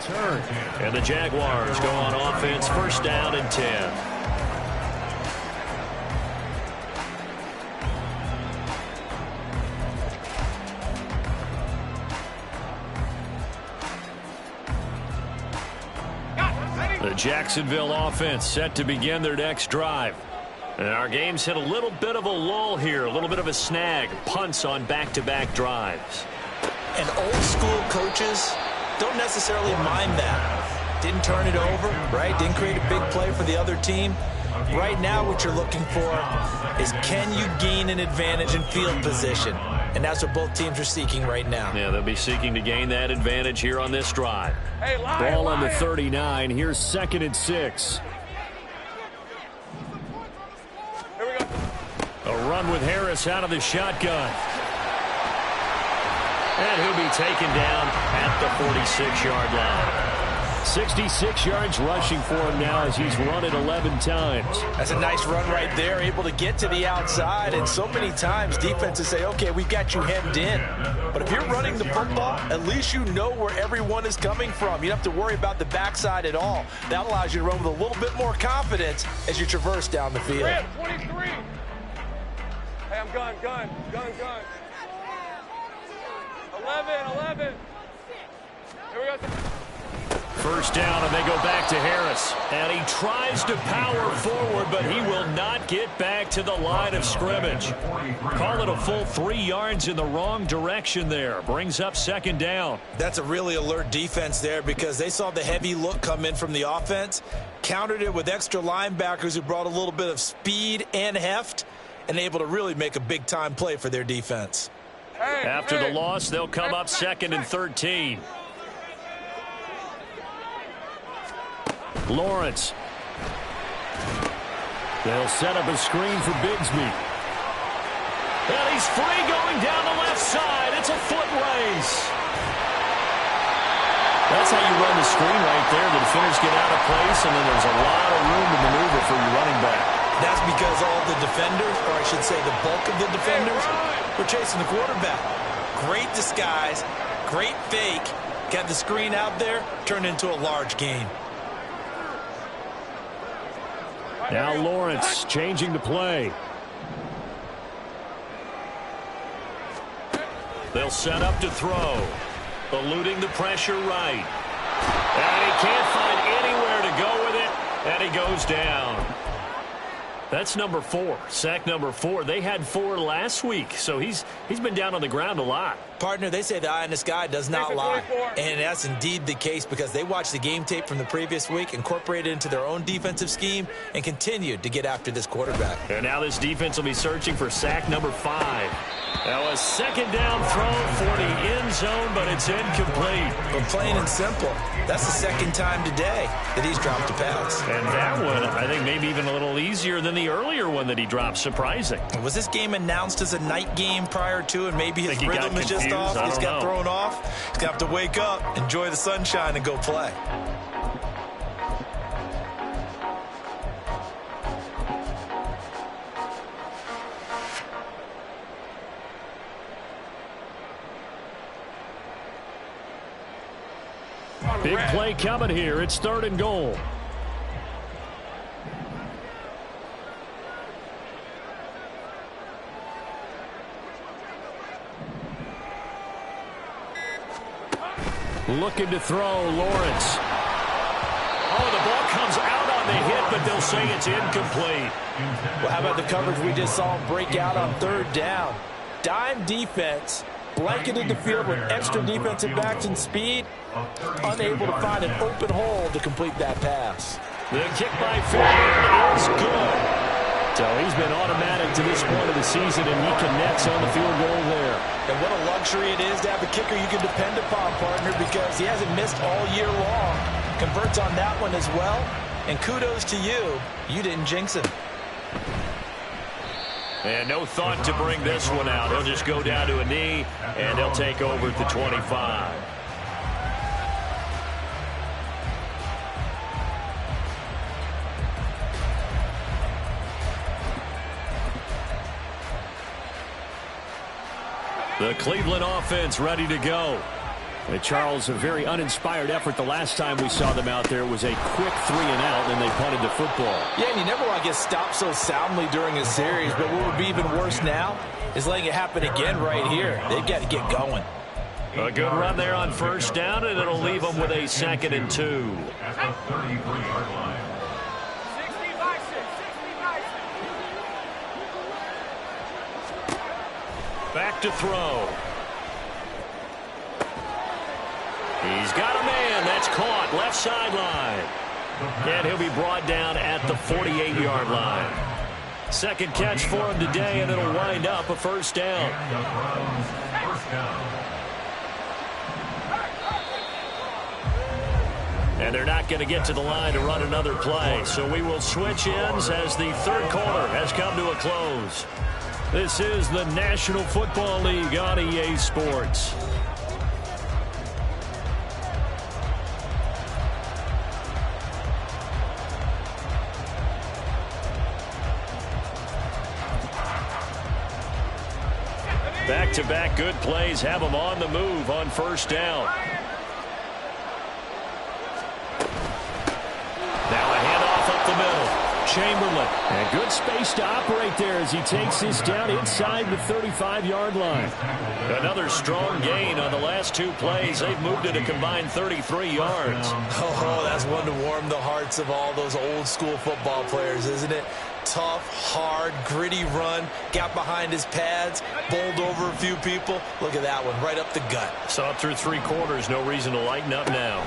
return. And the Jaguars go on offense, first down and 10. The Jacksonville offense set to begin their next drive. And our game's hit a little bit of a lull here, a little bit of a snag. Punts on back-to-back drives. And old school coaches don't necessarily mind that. Didn't turn it over, right? Didn't create a big play for the other team. Right now what you're looking for is, can you gain an advantage in field position? And that's what both teams are seeking right now. Yeah, they'll be seeking to gain that advantage here on this drive. Hey, Ball on the 39. Here's 2nd and 6. Here we go. A run with Harris out of the shotgun. And he'll be taken down at the 46-yard line. 66 yards rushing for him now as he's run it 11 times. That's a nice run right there, able to get to the outside. And so many times defenses say, okay, we've got you hemmed in. But if you're running the football, at least you know where everyone is coming from. You don't have to worry about the backside at all. That allows you to run with a little bit more confidence as you traverse down the field. 23. Hey, I'm gun. 11. Here we go. First down, and they go back to Harris. And he tries to power forward, but he will not get back to the line of scrimmage. Call it a full 3 yards in the wrong direction there. Brings up 2nd down. That's a really alert defense there because they saw the heavy look come in from the offense, countered it with extra linebackers who brought a little bit of speed and heft, and able to really make a big-time play for their defense. After the loss, they'll come up 2nd and 13. Lawrence. They'll set up a screen for Bigsby. And he's free going down the left side. It's a foot race. That's how you run the screen right there. The defenders get out of place, and then there's a lot of room to maneuver for your running back. That's because all the defenders, or I should say the bulk of the defenders, were chasing the quarterback. Great disguise, great fake. Got the screen out there, turned into a large gain. Now Lawrence changing the play. They'll set up to throw. Eluding the pressure right. And he can't find anywhere to go with it. And he goes down. That's number 4. Sack number 4. They had 4 last week, so he's been down on the ground a lot. Partner, they say the eye in the sky does not lie. And that's indeed the case because they watched the game tape from the previous week, incorporated it into their own defensive scheme, and continued to get after this quarterback. And now this defense will be searching for sack number 5. Now a 2nd down throw for the end zone, but it's incomplete. But plain and simple, that's the 2nd time today that he's dropped a pass. And that one, I think, maybe even a little easier than the earlier one that he dropped. Surprising. Was this game announced as a night game prior to, and maybe his rhythm is just off? He's got thrown off. He's going to have to wake up, enjoy the sunshine, and go play. Big play coming here. It's 3rd and goal. Looking to throw, Lawrence. Oh, the ball comes out on the hit, but they'll say it's incomplete. Well, how about the coverage we just saw him break out on 3rd down? Dime defense, blanketed the field with extra defensive backs and speed, unable to find an open hole to complete that pass. The kick by Fuller is good. So he's been automatic to this point of the season, and he connects on the field goal there. And what a luxury it is to have a kicker you can depend upon, partner, because he hasn't missed all year long. Converts on that one as well. And kudos to you. You didn't jinx him. And no thought to bring this one out. He'll just go down to a knee, and he'll take over at the 25. The Cleveland offense ready to go. Charles, a very uninspired effort the last time we saw them out there. It was a quick 3-and-out, and they punted the football. Yeah, and you never want to get stopped so soundly during a series, but what would be even worse now is letting it happen again right here. They've got to get going. A good run there on first down, and it'll leave them with a 2nd and 2. At the 33-yard line. 60-6. Back to throw. He's got a man. That's caught. Left sideline. And he'll be brought down at the 48-yard line. Second catch for him today, and it'll wind up a first down. And they're not going to get to the line to run another play. So we will switch ends as the third quarter has come to a close. This is the National Football League on EA Sports. Back-to-back good plays have them on the move on first down. Now a handoff up the middle. Chamberlain. And good space to operate there as he takes this down inside the 35-yard line. Another strong gain on the last 2 plays. They've moved it a combined 33 yards. Oh, that's one to warm the hearts of all those old-school football players, isn't it? Tough, hard, gritty run. Got behind his pads, bowled over a few people. Look at that one, right up the gut. Saw it through 3 quarters. No reason to lighten up now.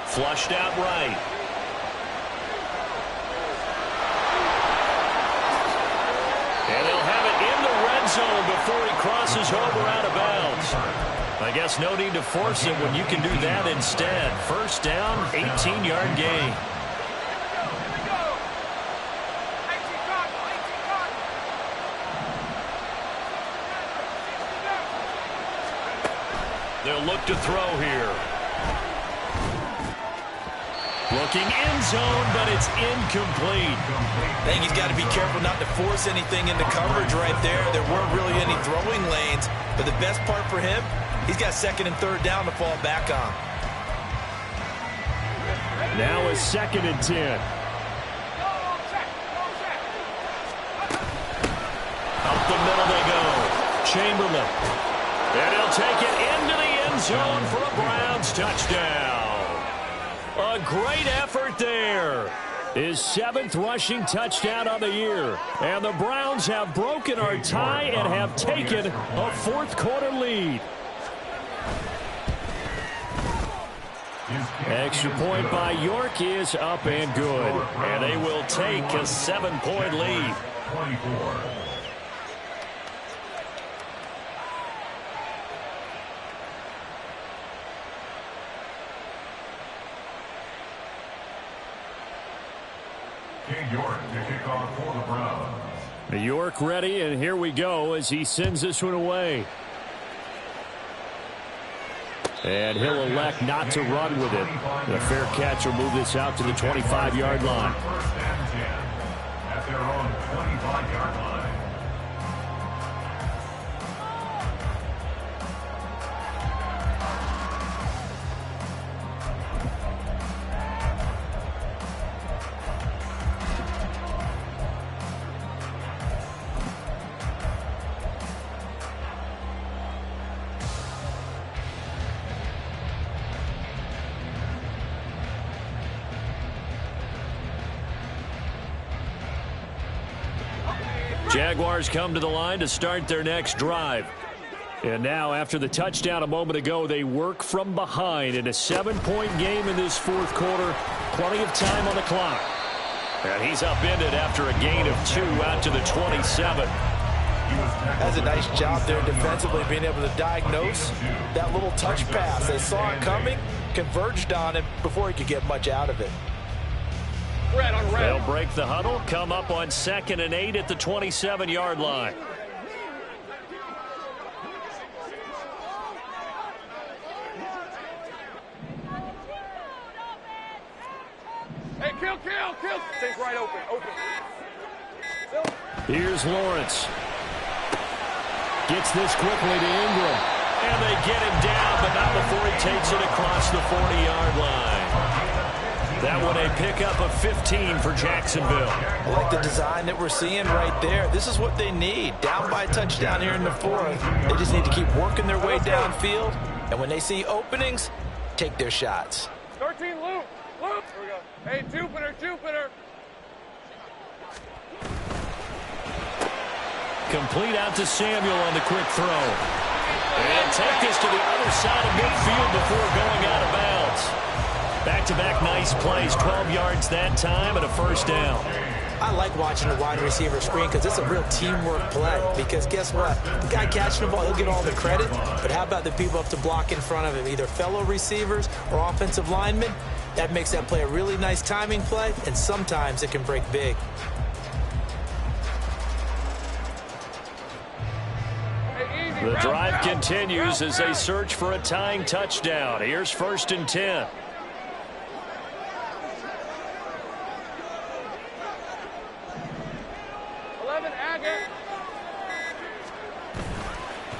Flushed out right. And they'll have it in the red zone before he crosses over out of bounds. I guess no need to force it when you can do that instead. First down, 18-yard gain. They'll look to throw here. Looking end zone, but it's incomplete. I think he's got to be careful not to force anything into coverage right there. There weren't really any throwing lanes, but the best part for him, he's got 2nd and 3rd down to fall back on. Now a 2nd and 10. Up the middle they go. Chamberlain. And he'll take it into the end zone for a Browns touchdown. A great effort there. His 7th rushing touchdown of the year. And the Browns have broken our tie and have taken a 4th quarter lead. Extra point by York is up and good. And they will take a 7-point lead. 24. York to kick off for the Browns. York ready, and here we go as he sends this one away. And he'll elect not to run with it. The fair catch will move this out to the 25-yard line. First and 10 at their own 25-yard line. Jaguars come to the line to start their next drive. And now, after the touchdown a moment ago, they work from behind in a 7-point game in this 4th quarter. Plenty of time on the clock. And he's upended after a gain of 2 out to the 27. That's a nice job there defensively, being able to diagnose that little touch pass. They saw it coming, converged on him before he could get much out of it. Red on red. They'll break the huddle, come up on 2nd and 8 at the 27-yard line. Hey, kill. Stays right open. Here's Lawrence. Gets this quickly to Ingram. And they get him down, but not before he takes it across the 40-yard line. That one a pickup of 15 for Jacksonville. I like the design that we're seeing right there. This is what they need. Down by a touchdown here in the fourth. They just need to keep working their way downfield. And when they see openings, take their shots. 13, loop. Loop. Here we go. Hey, Jupiter. Complete out to Samuel on the quick throw. And take this to the other side of midfield before going out of bounds. Back-to-back nice plays, 12 yards that time and a first down. I like watching the wide receiver screen because it's a real teamwork play. Because guess what? The guy catching the ball, he'll get all the credit. But how about the people up to block in front of him, either fellow receivers or offensive linemen? That makes that play a really nice timing play, and sometimes it can break big. The drive continues as they search for a tying touchdown. Here's 1st and 10.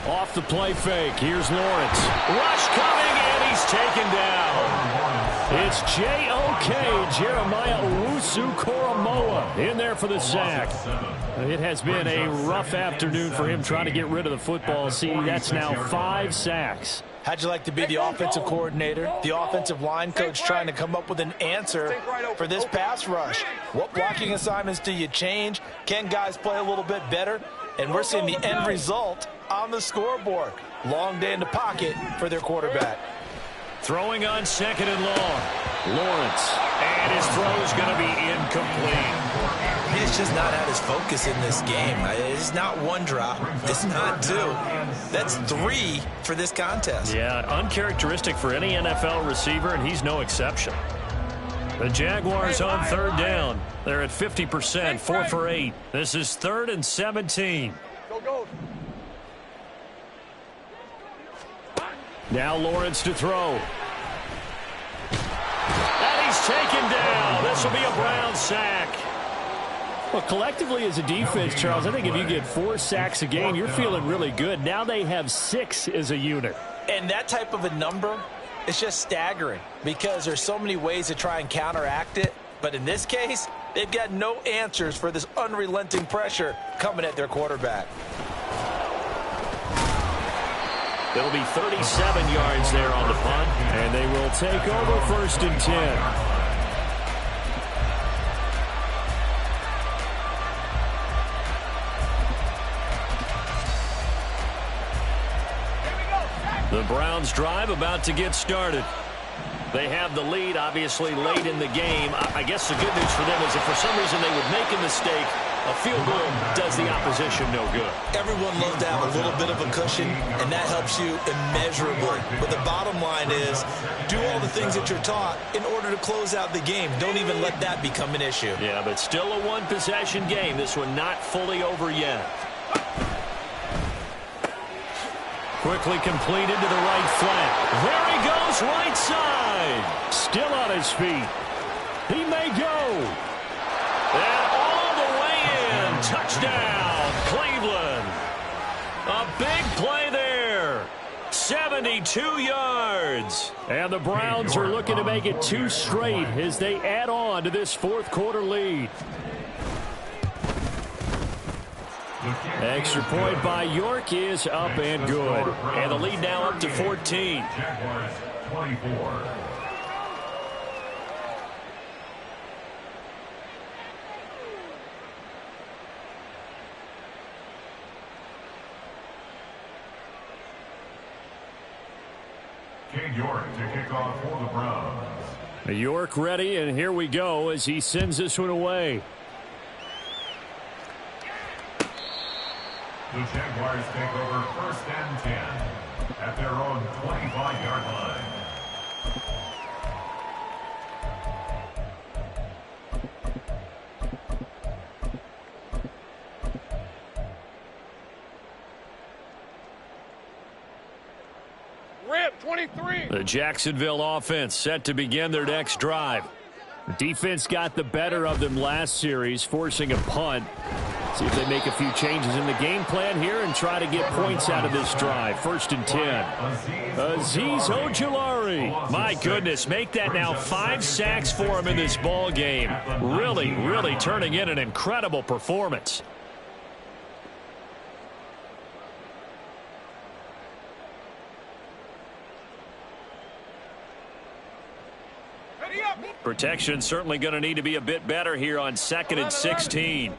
Off the play fake. Here's Lawrence. Rush coming, and he's taken down. It's J.O.K. Jeremiah Owusu-Koramoah in there for the sack. It has been a rough afternoon for him trying to get rid of the football. See, that's now 5 sacks. How'd you like to be the offensive coordinator, the offensive line coach trying to come up with an answer for this pass rush? What blocking assignments do you change? Can guys play a little bit better? And we're seeing the end result on the scoreboard. Long day in the pocket for their quarterback. Throwing on 2nd and long. Lawrence. And his throw's going to be incomplete. He's just not had his focus in this game. It's not one drop. It's not 2. That's 3 for this contest. Yeah, uncharacteristic for any NFL receiver, and he's no exception. The Jaguars on 3rd down. They're at 50%, 4 for 8. This is 3rd and 17. Go. Now Lawrence to throw. And he's taken down. This will be a Brown sack. Well, collectively as a defense, Charles, I think if you get 4 sacks a game, you're feeling really good. Now they have 6 as a unit. And that type of a number, it's just staggering because there's so many ways to try and counteract it. But in this case, they've got no answers for this unrelenting pressure coming at their quarterback. It'll be 37 yards there on the punt. And they will take over 1st and 10. The Browns drive about to get started. They have the lead, obviously, late in the game. I guess the good news for them is if for some reason they would make a mistake, a field goal does the opposition no good. Everyone loves to have a little bit of a cushion, and that helps you immeasurably. But the bottom line is do all the things that you're taught in order to close out the game. Don't even let that become an issue. Yeah, but still a one-possession game. This one not fully over yet. Quickly completed to the right flat. There he goes, right side. Still on his feet. He may go. And all the way in. Touchdown, Cleveland. A big play there. 72 yards. And the Browns are looking to make it 2 straight as they add on to this 4th quarter lead. Extra point by York is up and good. And the lead now up to 14. Jaguars 24. Cade York to kick off for the Browns. York ready, and here we go as he sends this one away. The Jaguars take over 1st and 10 at their own 25-yard line. Rip, 23. The Jacksonville offense set to begin their next drive. The defense got the better of them last series, forcing a punt. See if they make a few changes in the game plan here and try to get points out of this drive. 1st and 10. Azeez Ojulari. My goodness, make that now 5 sacks for him in this ball game. Really, really turning in an incredible performance. Protection certainly going to need to be a bit better here on 2nd and 16.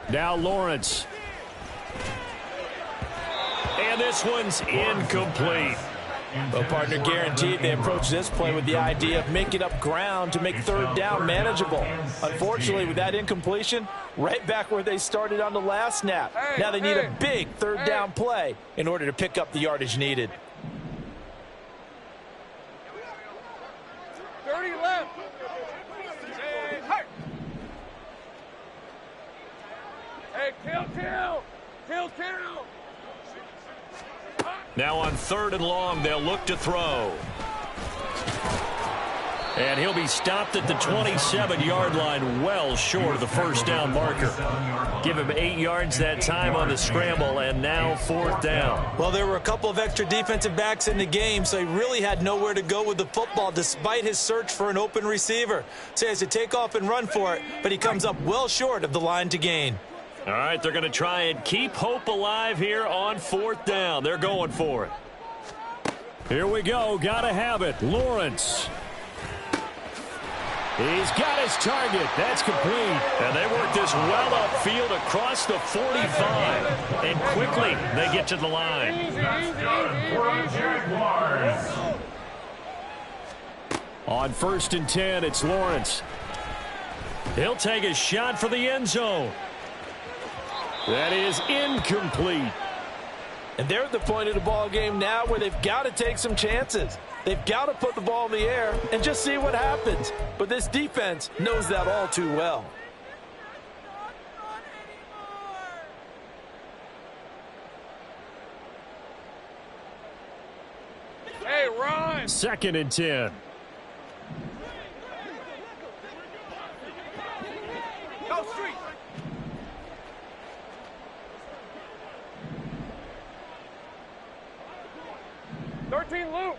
Now Lawrence. And this one's incomplete. Well, partner, guaranteed they approach this play with the idea of making up ground to make 3rd down manageable. Unfortunately, with that incompletion, right back where they started on the last snap. Now they need a big 3rd down play in order to pick up the yardage needed. 30 left. Hey, kill. Now on 3rd and long, they'll look to throw. And he'll be stopped at the 27-yard line, well short of the 1st down marker. Give him 8 yards that time on the scramble, and now 4th down. Well, there were a couple of extra defensive backs in the game, so he really had nowhere to go with the football despite his search for an open receiver. So he has to take off and run for it, but he comes up well short of the line to gain. All right, they're going to try and keep hope alive here on 4th down. They're going for it. Here we go. Got to have it. Lawrence. He's got his target. That's complete. And they work this well upfield across the 45. And quickly, they get to the line. On 1st and 10, it's Lawrence. He'll take a shot for the end zone. That is incomplete. And they're at the point of the ball game now where they've got to take some chances. They've got to put the ball in the air and just see what happens. But this defense knows that all too well. Hey, run! 2nd and 10. Go street! 13, Luke!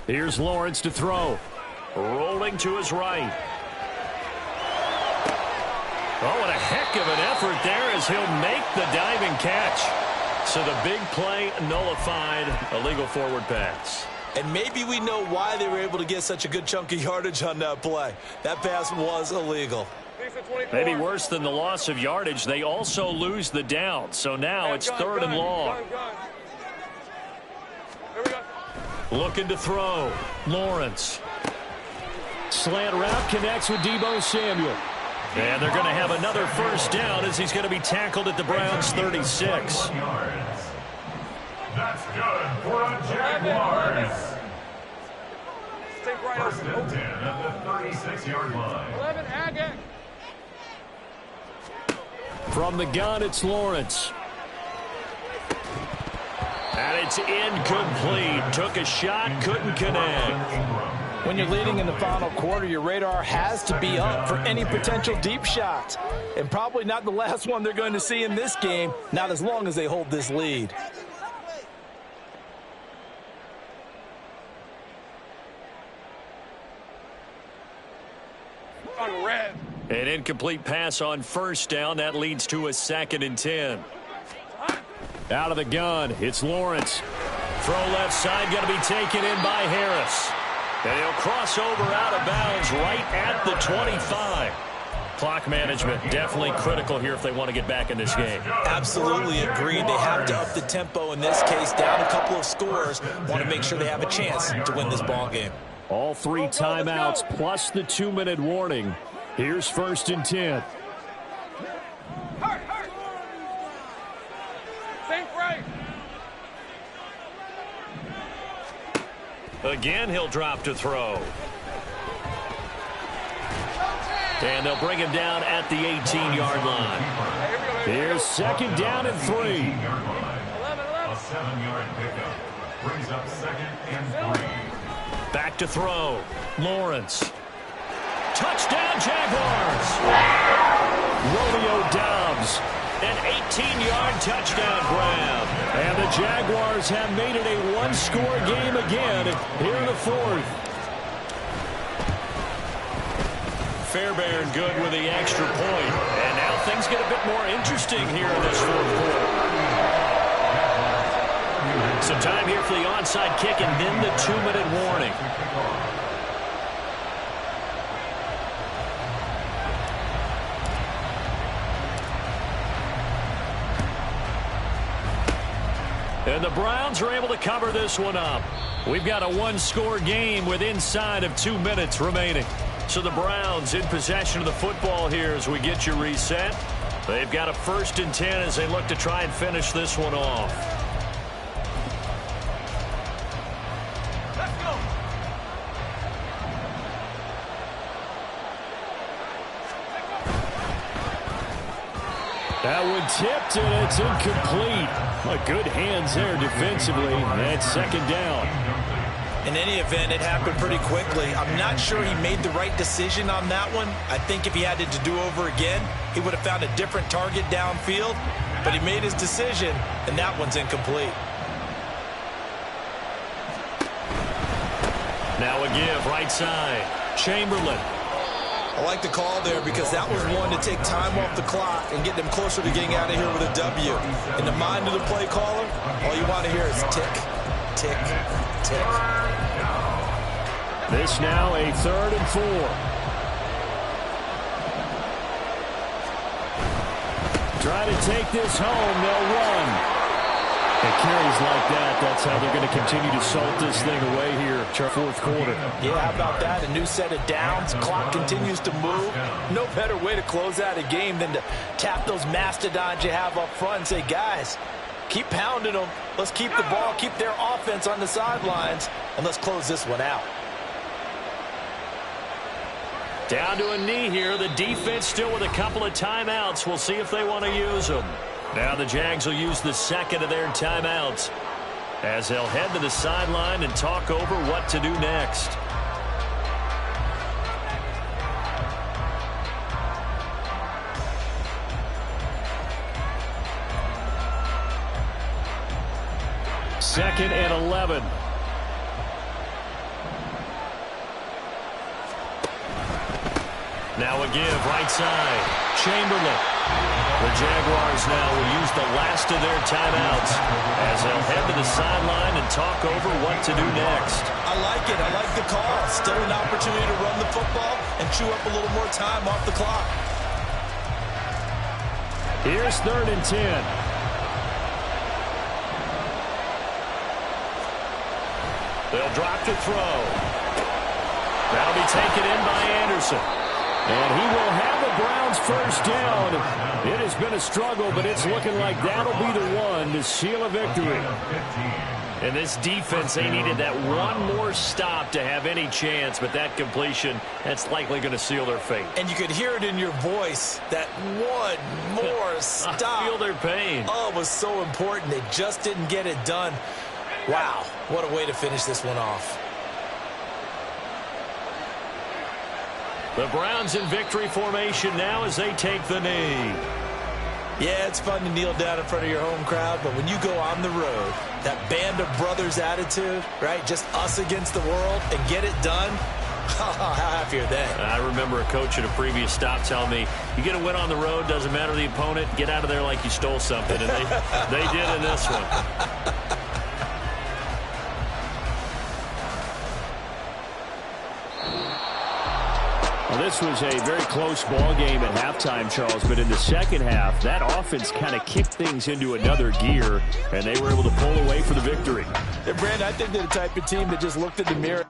Here's Lawrence to throw. Rolling to his right. Oh, what a heck of an effort there as he'll make the diving catch. So the big play nullified, a legal forward pass. And maybe we know why they were able to get such a good chunk of yardage on that play. That pass was illegal. Maybe worse than the loss of yardage, they also lose the down. So now it's 3rd and long. Looking to throw. Lawrence. Slant route connects with Deebo Samuel. And they're going to have another 1st down as he's going to be tackled at the Browns' 36. That's good for a Jaguars. Take right 1st and 10 at the 36-yard line. 11, Agate. From the gun, it's Lawrence. And it's incomplete. Took a shot, couldn't connect. When you're leading in the final quarter, your radar has to be up for any potential deep shots. And probably not the last one they're going to see in this game, not as long as they hold this lead. On red. An incomplete pass on 1st down. That leads to a 2nd and 10. Out of the gun, it's Lawrence. Throw left side, going to be taken in by Harris. And he'll cross over out of bounds right at the 25. Clock management definitely critical here if they want to get back in this game. Absolutely agreed. They have to up the tempo in this case, down a couple of scores. Want to make sure they have a chance to win this ball game. All 3 timeouts plus the 2-minute warning. Here's 1st and 10. Think right. Again, he'll drop to throw. And they'll bring him down at the 18-yard line. Here's 2nd down and 3. 11. A 7-yard pickup brings up 2nd and 3. Back to throw. Lawrence. Touchdown, Jaguars. Romeo Doubs, an 18-yard touchdown grab. And the Jaguars have made it a one-score game again here in the fourth. Fairbairn good with the extra point. And now things get a bit more interesting here in this fourth quarter. Some time here for the onside kick and then the 2-minute warning. And the Browns are able to cover this one up. We've got a one-score game with inside of 2 minutes remaining. So the Browns in possession of the football here as we get you reset. They've got a 1st and 10 as they look to try and finish this one off. Let's go. That one tipped, and it's incomplete. Good hands there defensively. That's 2nd down. In any event, it happened pretty quickly. I'm not sure he made the right decision on that one. I think if he had it to do over again, he would have found a different target downfield. But he made his decision, and that one's incomplete. Now a give, right side. Chamberlain. I like the call there because that was one to take time off the clock and get them closer to getting out of here with a W. In the mind of the play caller, all you want to hear is tick, tick, tick. This now a 3rd and 4. Try to take this home. They'll run. It carries like that. That's how they're going to continue to salt this thing away here. 4th quarter. Yeah, how about that? A new set of downs. Clock continues to move. No better way to close out a game than to tap those mastodons you have up front and say, guys, keep pounding them. Let's keep the ball, keep their offense on the sidelines, and let's close this one out. Down to a knee here. The defense still with a couple of timeouts. We'll see if they want to use them. Now the Jags will use the 2nd of their timeouts as they'll head to the sideline and talk over what to do next. Second and 11. Now a give, right side. Chamberlain. The Jaguars now will use the last of their timeouts as they'll head to the sideline and talk over what to do next. I like it. I like the call. Still an opportunity to run the football and chew up a little more time off the clock. Here's 3rd and 10. They'll drop to throw. That'll be taken in by Anderson. And he will have the Browns 1st down. It has been a struggle, but it's looking like that'll be the one to seal a victory. And this defense, they needed that one more stop to have any chance, but that completion, that's likely going to seal their fate. And you could hear it in your voice, that one more stop. I feel their pain. Oh, it was so important. They just didn't get it done. Wow, what a way to finish this one off. The Browns in victory formation now as they take the knee. Yeah, it's fun to kneel down in front of your home crowd, but when you go on the road, that band of brothers attitude, right, just us against the world, and get it done, how happy are they? I remember a coach at a previous stop telling me, you get a win on the road, doesn't matter the opponent, get out of there like you stole something, and they did in this one. Well, this was a very close ball game at halftime, Charles, but in the 2nd half, that offense kind of kicked things into another gear, and they were able to pull away for the victory. Brandon, I think they're the type of team that just looked in the mirror.